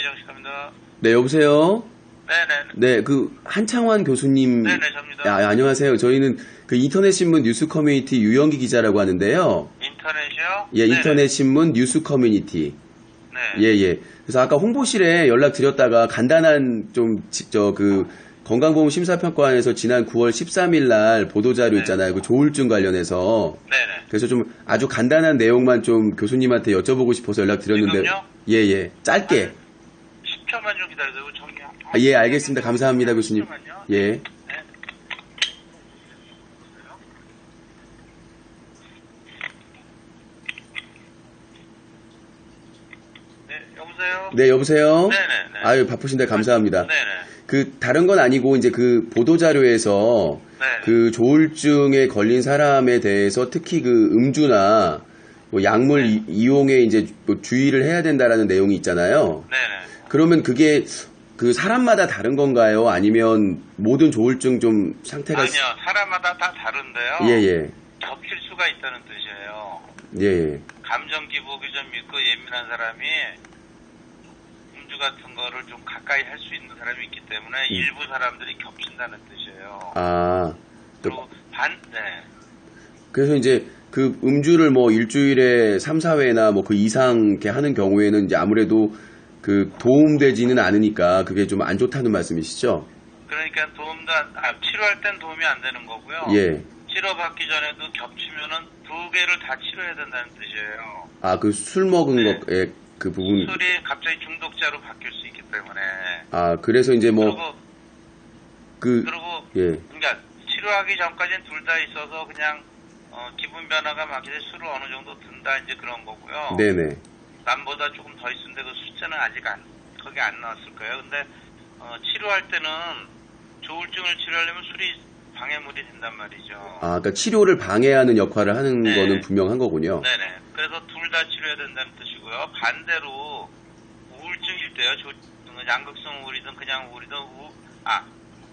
정식합니다. 네, 여보세요? 네네. 네, 한창환 교수님. 네네, 접니다. 안녕하세요. 저희는 인터넷 신문 뉴스 커뮤니티 유영기 기자라고 하는데요. 인터넷이요? 예, 네네. 인터넷 신문 뉴스 커뮤니티. 네. 예, 예. 그래서 아까 홍보실에 연락드렸다가 간단한 건강보험 심사평가원에서 지난 9월 13일 날 보도자료 있잖아요. 그 조울증 관련해서. 네네. 그래서 좀 아주 간단한 내용만 좀 교수님한테 여쭤보고 싶어서 연락드렸는데. 지금요? 예, 예. 짧게. 10초만 좀 기다려주세요. 예, 알겠습니다. 감사합니다, 교수님. 10초만요. 예. 네. 네, 여보세요? 네, 여보세요? 네네네. 아유, 바쁘신데 감사합니다. 네네. 다른 건 아니고, 이제 보도자료에서 네. 조울증에 걸린 사람에 대해서 특히 음주나 뭐 약물 이용에 이제 뭐 주의를 해야 된다라는 내용이 있잖아요. 네네. 그러면 그게 사람마다 다른 건가요? 아니면 모든 조울증 좀 상태가. 아니요, 사람마다 다 다른데요. 예, 예. 겹칠 수가 있다는 뜻이에요. 예, 예. 감정 기복이 좀 있고 예민한 사람이 음주 같은 거를 좀 가까이 할 수 있는 사람이 있기 때문에 일부 사람들이 겹친다는 뜻이에요. 아. 그리고 네. 그래서 이제 음주를 뭐 일주일에 3, 4회나 뭐 그 이상 이렇게 하는 경우에는 이제 아무래도 도움되지는 않으니까 그게 좀 안 좋다는 말씀이시죠? 그러니까 치료할 땐 도움이 안 되는 거고요. 예. 치료받기 전에도 겹치면은 두 개를 다 치료해야 된다는 뜻이에요. 아, 술 먹은 네. 거에 그 부분. 술이 갑자기 중독자로 바뀔 수 있기 때문에. 아, 그래서 이제 뭐. 그리고 예. 그러니까 치료하기 전까지는 둘 다 있어서 그냥 기분 변화가 막히되 술을 어느 정도 든다 이제 그런 거고요. 네네. 남보다 조금 더 있었는데 그 숫자는 아직 거기 안 나왔을 거예요. 근데 치료할 때는 조울증을 치료하려면 술이 방해물이 된단 말이죠. 아, 그러니까 치료를 방해하는 역할을 하는 네. 거는 분명한 거군요. 네네. 그래서 둘 다 치료해야 된다는 뜻이고요. 반대로 우울증일 때요. 양극성 우울이든 그냥 우울이든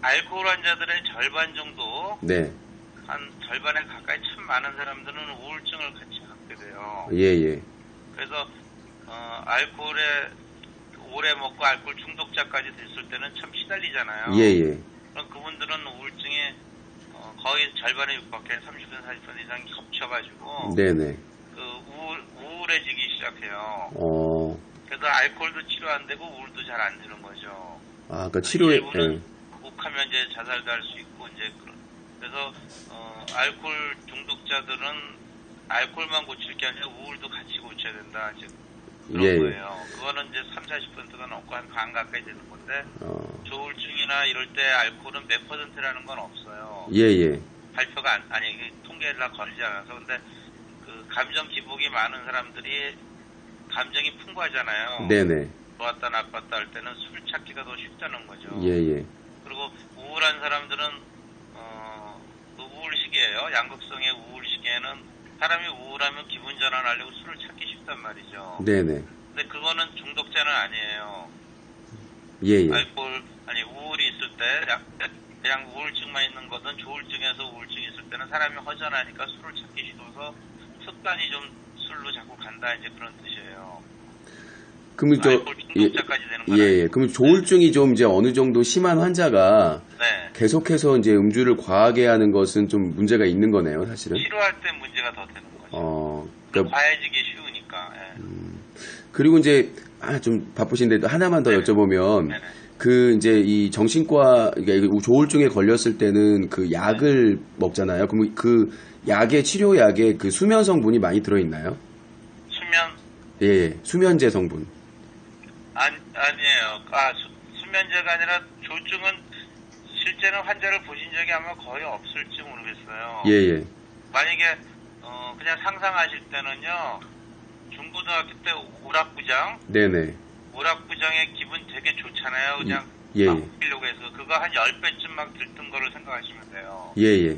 알코올 환자들의 절반 정도, 네. 한 절반에 가까이 참 많은 사람들은 우울증을 같이 갖게 돼요. 예, 예. 그래서 알코올에 오래 먹고 알코올 중독자까지 됐을 때는 참 시달리잖아요. 예, 예. 그럼 그분들은 우울증이 거의 절반에 육박해 30% 40% 이상 겹쳐가지고 네네. 우울해지기 시작해요. 그래서 알코올도 치료 안 되고 우울도 잘 안 되는 거죠. 아, 그러니까 치료에. 일부는 욱하면 이제 자살도 할 수 있고 이제 그래서 알코올 중독자들은 알코올만 고칠 게 아니라 우울도 같이 고쳐야 된다. 이제 그런 예, 거예요. 그거는 이제 30-40%가 넘고 한 반 가까이 되는 건데 조울증이나 이럴 때 알코올은 몇 %라는 건 없어요. 예, 예. 발표가 통계가 걸리지 않아서. 근데 감정 기복이 많은 사람들이 감정이 풍부하잖아요. 네네. 좋았다 나빴다 할 때는 술 찾기가 더 쉽다는 거죠. 예, 예. 그리고 우울한 사람들은 우울 시기예요. 양극성의 우울 시기에는 사람이 우울하면 기분 전환하려고 술을 찾기 쉽단 말이죠. 네네. 근데 그거는 중독자는 아니에요. 예, 예. 우울이 있을 때 그냥 우울증만 있는 거든 조울증에서 우울증이 있을 때는 사람이 허전하니까 술을 찾기 쉬워서 습관이 좀 술로 자꾸 간다 이제 그런 뜻이에요. 그러면 알코올 중독자까지 되는 건 예, 예. 그럼 조울증이 좀 이제 어느 정도 심한 환자가 네. 계속해서 이제 음주를 과하게 하는 것은 좀 문제가 있는 거네요, 사실은. 치료할 때 문제가 더 되는 거죠. 그러니까 과해지기 쉬우니까. 예. 그리고 이제 좀 바쁘신데 하나만 더 네네. 여쭤보면 네네. 이제 이 정신과 그러니까 조울증에 걸렸을 때는 약을 먹잖아요. 그럼 약의 치료약에 수면 성분이 많이 들어 있나요? 수면? 예, 수면제 성분. 아니에요. 수면제가 아니라 조증은 실제는 환자를 보신 적이 아마 거의 없을지 모르겠어요. 예, 예. 만약에 그냥 상상하실 때는요. 중고등학교 때 오락부장. 네네. 오락부장의 기분 되게 좋잖아요. 그냥 예, 막 웃기려고 해서 그거 한 10배쯤 막 들뜬 거를 생각하시면 돼요. 예, 예.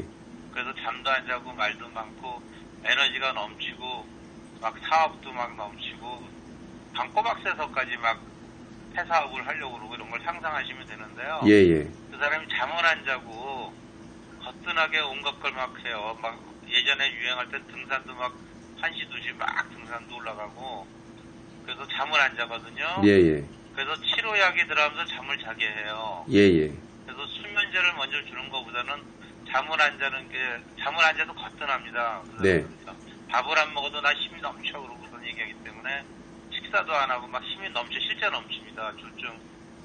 그래서 잠도 안 자고 말도 많고 에너지가 넘치고 막 사업도 막 넘치고 방꼬박 새서까지 막 폐사업을 하려고 그러고 이런 걸 상상하시면 되는데요. 예, 예. 그 사람이 잠을 안 자고 거뜬하게 온갖 걸 막 해요. 막 예전에 유행할 때 등산도 막 1시, 2시 막 등산도 올라가고 그래서 잠을 안 자거든요. 예, 예. 그래서 치료약이 들어가면서 잠을 자게 해요. 예, 예. 그래서 수면제를 먼저 주는 것보다는 잠을 안 자는 게, 잠을 안 자도 거뜬합니다. 네. 밥을 안 먹어도 나 힘이 넘쳐 그러고 그런 얘기하기 때문에 식사도 안 하고 막 힘이 넘쳐, 실제 넘칩니다. 조증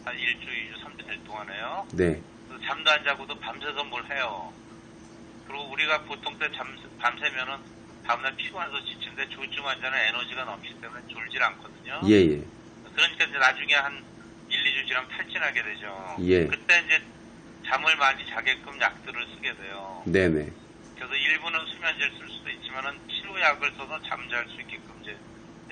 한 1주, 2주, 3주 될 동안에요. 네. 그래서 잠도 안 자고도 밤새서 뭘 해요. 그리고 우리가 보통 때 밤새면은 다음날 피곤해서 지치는데 조증 환자는 에너지가 넘치기 때문에 졸질 않거든요. 예, 예. 그러니까 이제 나중에 한 1, 2주 지나면 탈진하게 되죠. 예. 그때 이제 잠을 많이 자게끔 약들을 쓰게 돼요. 네네. 그래서 일부는 수면제를 쓸 수도 있지만은 치료약을 써서 잠잘 수 있게끔 이제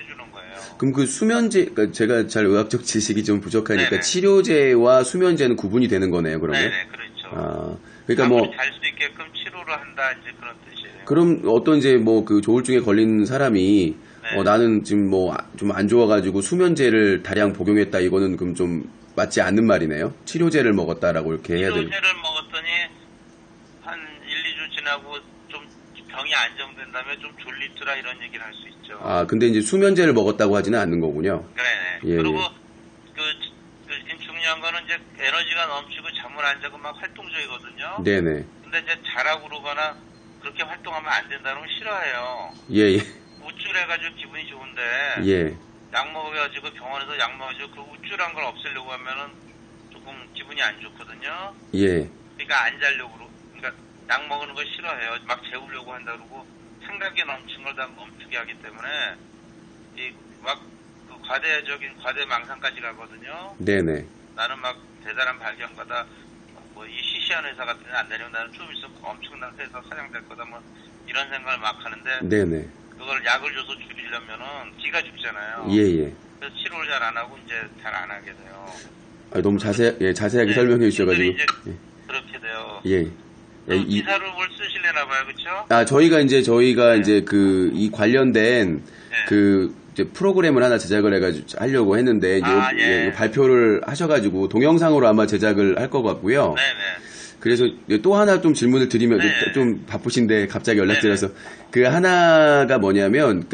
해주는 거예요. 그럼 그 수면제, 그러니까 제가 잘 의학적 지식이 좀 부족하니까 네네. 치료제와 수면제는 구분이 되는 거네요, 그러면? 네네, 그렇죠. 아, 그러니까 뭐, 잘 수 있게끔 치료를 한다, 이제 그런 뜻이에요. 그럼 어떤 이제 뭐 그 조울증에 걸린 사람이 네. 나는 지금 뭐 좀 안 좋아가지고 수면제를 다량 복용했다, 이거는 그럼 좀 맞지 않는 말이네요? 치료제를 먹었다라고 이렇게 해야 되는. 치료제를 먹었더니 한 1, 2주 지나고 좀 병이 안정된 다음에 좀 졸리더라 이런 얘기를 할 수 있죠. 아, 근데 이제 수면제를 먹었다고 하지는 않는 거군요. 네. 예, 그리고 예. 중요한 거는 이제 에너지가 넘치고 잠을 안 자고 막 활동적이거든요. 네네. 근데 이제 자라고 그러거나 그렇게 활동하면 안 된다는 걸 싫어해요. 예, 예. 우쭐해가지고 기분이 좋은데 예. 약 먹어가지고 병원에서 약 먹어가지고 그 우쭐한 걸 없애려고 하면은 조금 기분이 안 좋거든요. 예. 그러니까 안 자려고 그러니까 약 먹는 걸 싫어해요. 막 재우려고 한다 그러고 생각이 넘친 걸 다 멈추게 하기 때문에 막 그 과대망상까지 가거든요. 네네. 나는 막 대단한 발견가다. 뭐 이 시시한 회사 같은 데는 안 다니면 나는 좀 있으면 엄청난 회사 사장 될 거다. 뭐 이런 생각을 막 하는데 네네. 그걸 약을 줘서 줄이려면은 기가 죽잖아요. 예예. 그래서 치료를 잘 안 하고 이제 잘 안 하게 돼요. 아, 너무 자세하게 네, 설명해 주셔가지고. 이제 예. 그렇게 돼요. 예. 기사를 뭘 쓰시려나 봐요, 그렇죠? 아, 저희가 네. 이제 이 관련된 이제 프로그램을 하나 제작을 해가지고 하려고 했는데 이제 발표를 하셔가지고 동영상으로 아마 제작을 할 것 같고요. 네네. 그래서 또 하나 좀 질문을 드리면 좀 바쁘신데 갑자기 연락드려서 그 하나가 뭐냐면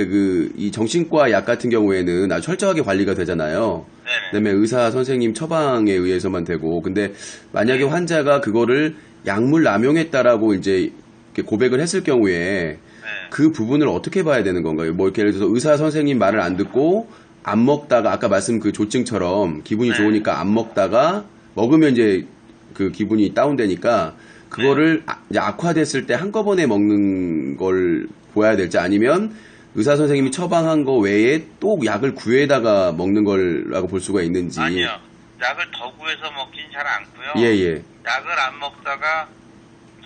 이 정신과 약 같은 경우에는 아주 철저하게 관리가 되잖아요. 그다음에 의사 선생님 처방에 의해서만 되고 근데 만약에 환자가 그거를 약물 남용했다라고 이제 이렇게 고백을 했을 경우에 그 부분을 어떻게 봐야 되는 건가요? 뭐 이렇게 예를 들어서 의사 선생님 말을 안 듣고 안 먹다가 아까 말씀 그 조증처럼 기분이 좋으니까 안 먹다가 먹으면 이제 그 기분이 다운되니까 그거를 이제 악화됐을 때 한꺼번에 먹는 걸 보아야 될지 아니면 의사 선생님이 처방한 거 외에 또 약을 구해다가 먹는 거라고 볼 수가 있는지. 아니요. 약을 더 구해서 먹진 잘 않고요. 예예. 약을 안 먹다가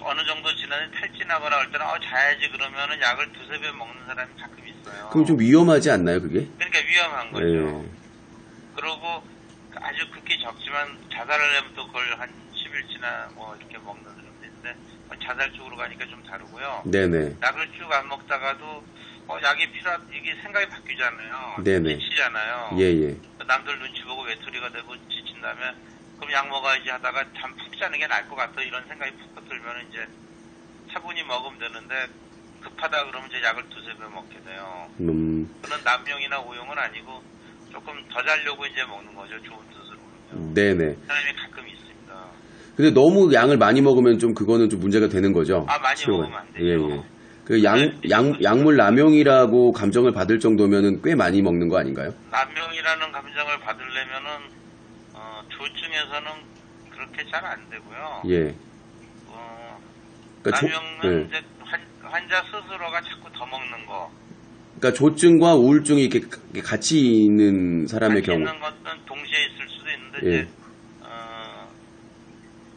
어느 정도 지나면 탈진하거나 할 때는 자야지 그러면은 약을 두세 배 먹는 사람이 가끔 있어요. 그럼 좀 위험하지 않나요, 그게? 그러니까 위험한 거죠. 예. 그리고 아주 극히 적지만 자살을 하면 또 그걸 한 10일치나 뭐 이렇게 먹는 사람도 있는데 자살 쪽으로 가니까 좀 다르고요. 네네. 약을 쭉 안 먹다가도 약이 이게 생각이 바뀌잖아요. 네네. 지치잖아요. 예예. 남들 눈치 보고 외톨이가 되고 지친 다음에 그럼 약 먹어야지 하다가 잠 푹 자는 게 나을 것 같다 이런 생각이 푹 들면 이제 차분히 먹으면 되는데 급하다 그러면 이제 약을 두세 배 먹게 돼요. 그런 남용이나 오용은 아니고 조금 더 자려고 이제 먹는 거죠. 좋은 뜻으로는요. 네네. 사람이 가끔 있습니다. 근데 너무 양을 많이 먹으면 좀 그거는 좀 문제가 되는 거죠? 많이 치료가. 먹으면 안 되죠. 예예. 그 약물 남용이라고 감정을 받을 정도면은 꽤 많이 먹는 거 아닌가요? 남용이라는 감정을 받으려면은 조증에서는 그렇게 잘 안 되고요. 예. 그러니까 남용은 이제 환자 스스로가 자꾸 더 먹는 거. 그러니까 조증과 우울증이 이렇게 같이 있는 사람의 같이 경우. 있는 것은 동시에 있을 수도 있는데 이제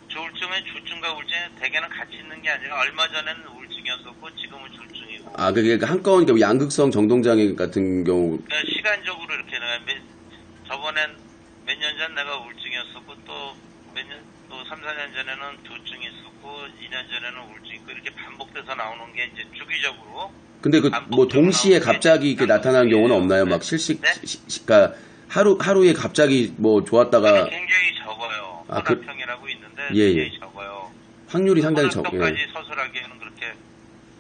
조울증은 조증과 우울증이 대개는 같이 있는 게 아니라 얼마 전에는 우울증이었었고 지금은 조증이고. 그게 한꺼번에 양극성 정동장애 같은 경우. 그러니까 시간적으로 이렇게 저번엔 몇 년 전 내가 우울증이었었고 또 3, 4년 전에는 조증이 있었고 2년 전에는 우울증이 있고 이렇게 반복돼서 나오는 게 이제 주기적으로. 근데 뭐 동시에 갑자기 이렇게 나타나는 경우는 없나요? 막 그러니까 하루에 갑자기 뭐 좋았다가. 굉장히 적어요. 혼합형이라고 있는데 굉장히 적어요. 확률이 상당히 혼합형까지 서술하기에는 그렇게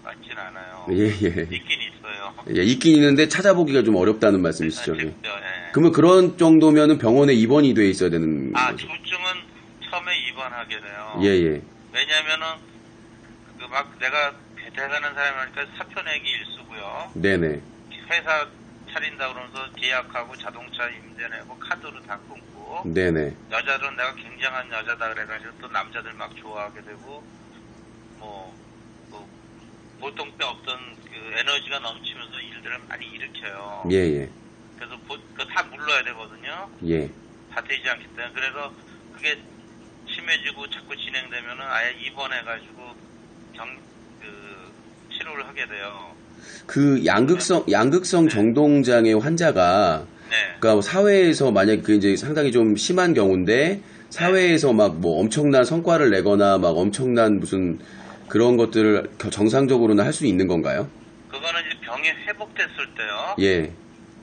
많진 않아요. 예. 있긴 있어요. 있긴 있는데 찾아보기가 좀 어렵다는 말씀이시죠? 예. 그러면 그런 정도면은 병원에 입원이 돼 있어야 되는 거죠? 조증은 처음에 입원하게 돼요. 예, 예. 왜냐면은, 내가 대단한 사람이니까 사표 내기 일수고요. 네네. 회사 차린다 그러면서 계약하고 자동차 임대 내고 카드로 다 끊고. 네네. 여자들은 내가 굉장한 여자다 그래가지고 또 남자들 막 좋아하게 되고, 보통 때 없던 그 에너지가 넘치면서 일들을 많이 일으켜요. 예, 예. 그래서 다 물러야 되거든요. 예. 다 되지 않기 때문에. 그래서 그게 심해지고 자꾸 진행되면은 아예 입원해가지고 치료를 하게 돼요. 그 양극성 정동장애 환자가 네. 그러니까 사회에서 만약 그 이제 상당히 좀 심한 경우인데 사회에서 막 뭐 엄청난 성과를 내거나 막 엄청난 무슨 그런 것들을 정상적으로는 할 수 있는 건가요? 그거는 이제 병이 회복됐을 때요. 예.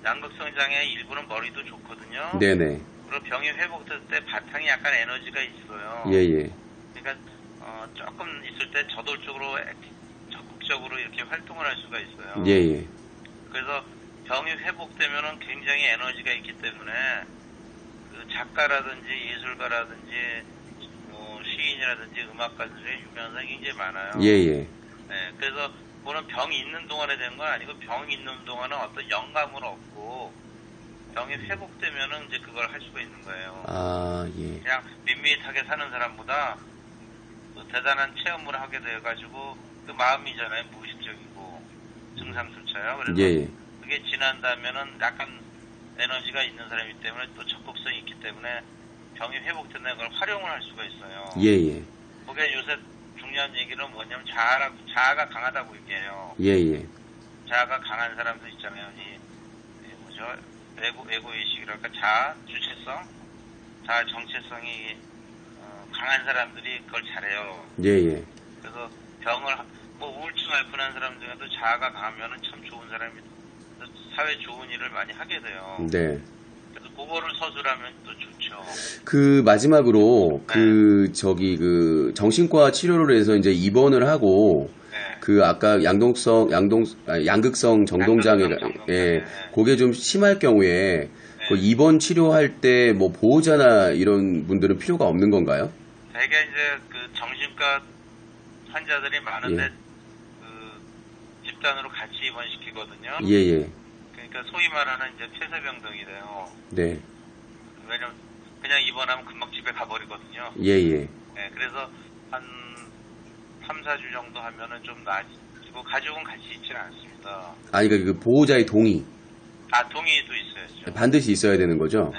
양극성 장애 일부는 머리도 좋거든요. 네네. 그리고 병이 회복됐을 때 바탕이 약간 에너지가 있어요. 예예. 그러니까 조금 있을 때 저돌적으로 적극적으로 이렇게 활동을 할 수가 있어요. 예예. 그래서 병이 회복되면은 굉장히 에너지가 있기 때문에 그 작가라든지 예술가라든지 시인이라든지 음악가들의 유명성이 굉장히 많아요. 예예. 네, 그래서 그거는 병이 있는 동안에 되는 건 아니고 병이 있는 동안은 어떤 영감을 얻고 병이 회복되면은 이제 그걸 할 수가 있는 거예요. 아, 예. 그냥 밋밋하게 사는 사람보다 대단한 체험을 하게 돼가지고 그 마음이잖아요. 무의식적이고 증상조차요. 그래서 예. 그게 지난다면은 약간 에너지가 있는 사람이기 때문에 또 적극성이 있기 때문에 병이 회복된다는 걸 활용을 할 수가 있어요. 예예. 그게 요새 중요한 얘기는 뭐냐면 자아가 강하다고 얘기해요. 예예. 자아가 강한 사람들 있잖아요. 에고의식이랄까 자아, 주체성, 자아 정체성이 강한 사람들이 그걸 잘해요. 예예. 그래서 병을 우울증 앓고 난 사람 중에도 자아가 강하면은 참 좋은 사람이 사회 좋은 일을 많이 하게 돼요. 네. 그래서 그거를 서술하면 또 좋죠. 그 마지막으로 그 정신과 치료를 해서 이제 입원을 하고 네. 그 아까 양극성 정동장애가 예, 그게 좀 심할 경우에 그 입원 치료할 때 뭐 보호자나 이런 분들은 필요가 없는 건가요? 대개 이제 그 정신과 환자들이 많은데 그 집단으로 같이 입원시키거든요. 예예. 그러니까 소위 말하는 이제 폐쇄병동이 돼요. 네. 왜냐면 그냥 입원하면 금방 집에 가버리거든요. 예예. 네, 그래서 한 3, 4주 정도 하면은 좀 나아지고 가족은 같이 있지는 않습니다. 아니 그 보호자의 동의. 동의도 있어야죠. 반드시 있어야 되는 거죠? 네.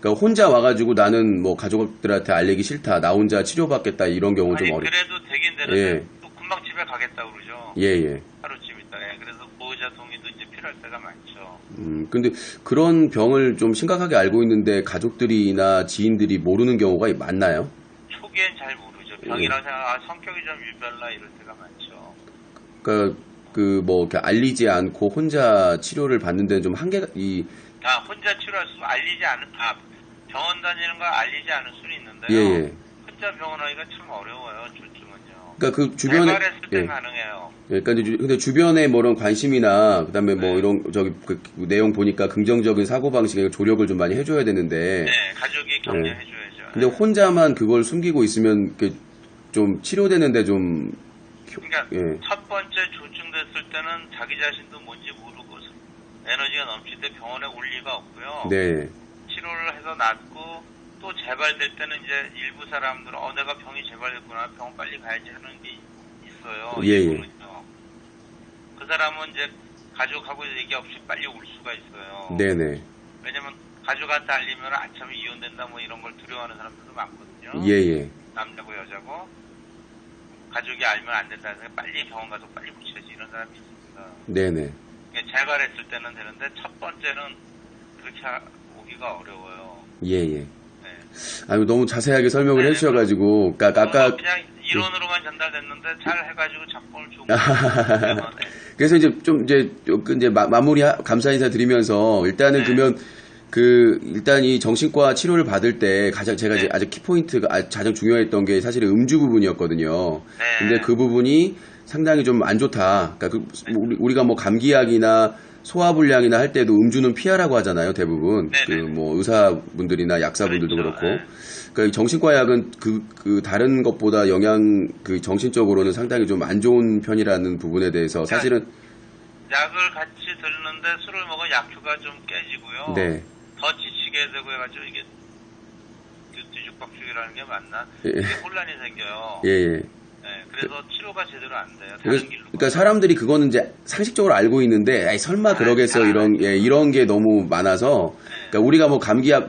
그러니까 혼자 와가지고 나는 뭐 가족들한테 알리기 싫다, 나 혼자 치료받겠다 이런 경우 좀 어렵. 그래도 되긴 되는데 또 금방 집에 가겠다 그러죠. 예예. 하루쯤 있다. 그래서 보호자 동의도 이제 필요할 때가 많죠. 근데 그런 병을 좀 심각하게 알고 있는데 가족들이나 지인들이 모르는 경우가 많나요? 초기엔 잘 모르죠. 병이라고 생각, 성격이 좀 유별나 이럴 때가 많죠. 그러니까 이렇게 알리지 않고 혼자 치료를 받는 데는 좀 한계가 혼자 치료할 수 알리지 않은 병원 다니는 거 알리지 않을 수는 있는데요. 예예. 혼자 병원 하기가 참 어려워요. 조증은요. 그러니까 그 주변에 개발했을 때 가능해요. 그러니까 근데 주변에 뭐 이런 관심이나 그다음에 뭐 이런 그 내용 보니까 긍정적인 사고 방식에 조력을 좀 많이 해줘야 되는데. 네, 가족이 격려해줘야죠. 근데 혼자만 그걸 숨기고 있으면 좀 치료되는데 좀. 그러니까 첫 번째 조증됐을 때는 자기 자신도 뭔지 모르고 에너지가 넘칠 때 병원에 올 리가 없고요. 네. 치료를 해서 낫고 또 재발될 때는 이제 일부 사람들은 내가 병이 재발됐구나 병원 빨리 가야지 하는 게 있어요. 예. 그 사람은 이제 가족하고 얘기 없이 빨리 올 수가 있어요. 네네. 왜냐면 가족한테 알리면 아참에 이혼된다 뭐 이런 걸 두려워하는 사람들도 많거든요. 예예. 남자고 여자고 가족이 알면 안 된다는 생각 빨리 병원 가서 빨리 고쳐야지 이런 사람이 있습니다. 네네. 재발했을 때는 되는데 첫 번째는 그렇게 오기가 어려워요. 예예. 네. 아유 너무 자세하게 설명을 해주셔가지고 아까 그냥 이론으로만 전달됐는데 잘 해가지고 작품을 좋은 거. 그래서 이제 마무리 감사 인사 드리면서 일단은 그러면 일단 이 정신과 치료를 받을 때 제가 이제 아주 키포인트가 가장 중요했던 게 사실은 음주 부분이었거든요. 네. 근데 그 부분이 상당히 좀 안 좋다. 그러니까 우리가 뭐 감기약이나 소화불량이나 할 때도 음주는 피하라고 하잖아요, 대부분. 그 뭐 의사분들이나 약사분들도 그렇죠. 그렇고. 그러니까 이 정신과 약은 그 다른 것보다 그 정신적으로는 상당히 좀 안 좋은 편이라는 부분에 대해서 사실은 약을 같이 듣는데 술을 먹으면 약효가 좀 깨지고요. 네. 더 지치게 되고 해가지고 이게 뒤죽박죽이라는 게 맞나? 예. 이게 혼란이 생겨요. 예. 네, 그래서 치료가 제대로 안 돼요. 그러니까 사람들이 그거는 이제 상식적으로 알고 있는데, 에이, 설마 그러겠어, 이런 게 너무 많아서, 그러니까 우리가 뭐 감기약,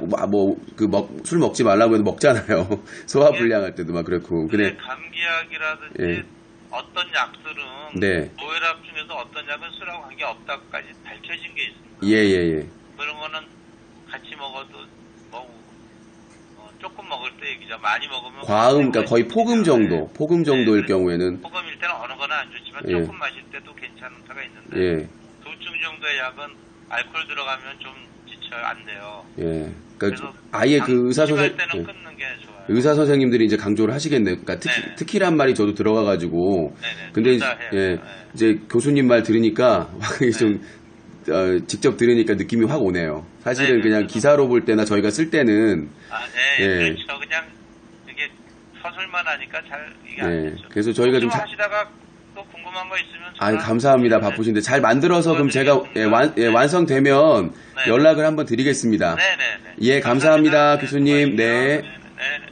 술 먹지 말라고 해도 먹잖아요. 소화불량할 때도 막 그렇고. 근데 감기약이라든지 예. 어떤 약들은 네. 노혈압 중에서 어떤 약은 술하고 관계 없다까지 밝혀진 게 있습니다. 예. 그런 거는 같이 먹어도 조금 먹을 때 얘기죠. 많이 먹으면 그러니까 거의 폭음 정도일 경우에는 폭음일 때는 어느 거나 안 좋지만 예. 조금 마실 때도 괜찮은 타가 있는데 예. 도중 정도의 약은 알코올 들어가면 좀 지쳐요. 안 돼요. 예. 그러니까 그래서 아예 그 심할 때는 끊는 게 좋아요. 의사 선생님들이 이제 강조를 하시겠네요. 그러니까 특히란 말이 저도 들어가가지고. 네네. 근데 예. 이제 교수님 말 들으니까 좀 직접 들으니까 느낌이 확 오네요. 사실은 네네. 그냥 기사로 볼 때나 저희가 쓸 때는 예. 예. 그렇죠. 그냥 이게 서술만 하니까 잘 이게 안 되죠. 그래서 저희가 좀 하시다가 또 궁금한 거 있으면 감사합니다. 바쁘신데 잘 만들어서 그럼 제가 완성되면 네. 연락을 한번 드리겠습니다. 네네네. 예, 감사합니다, 교수님. 네. 네네.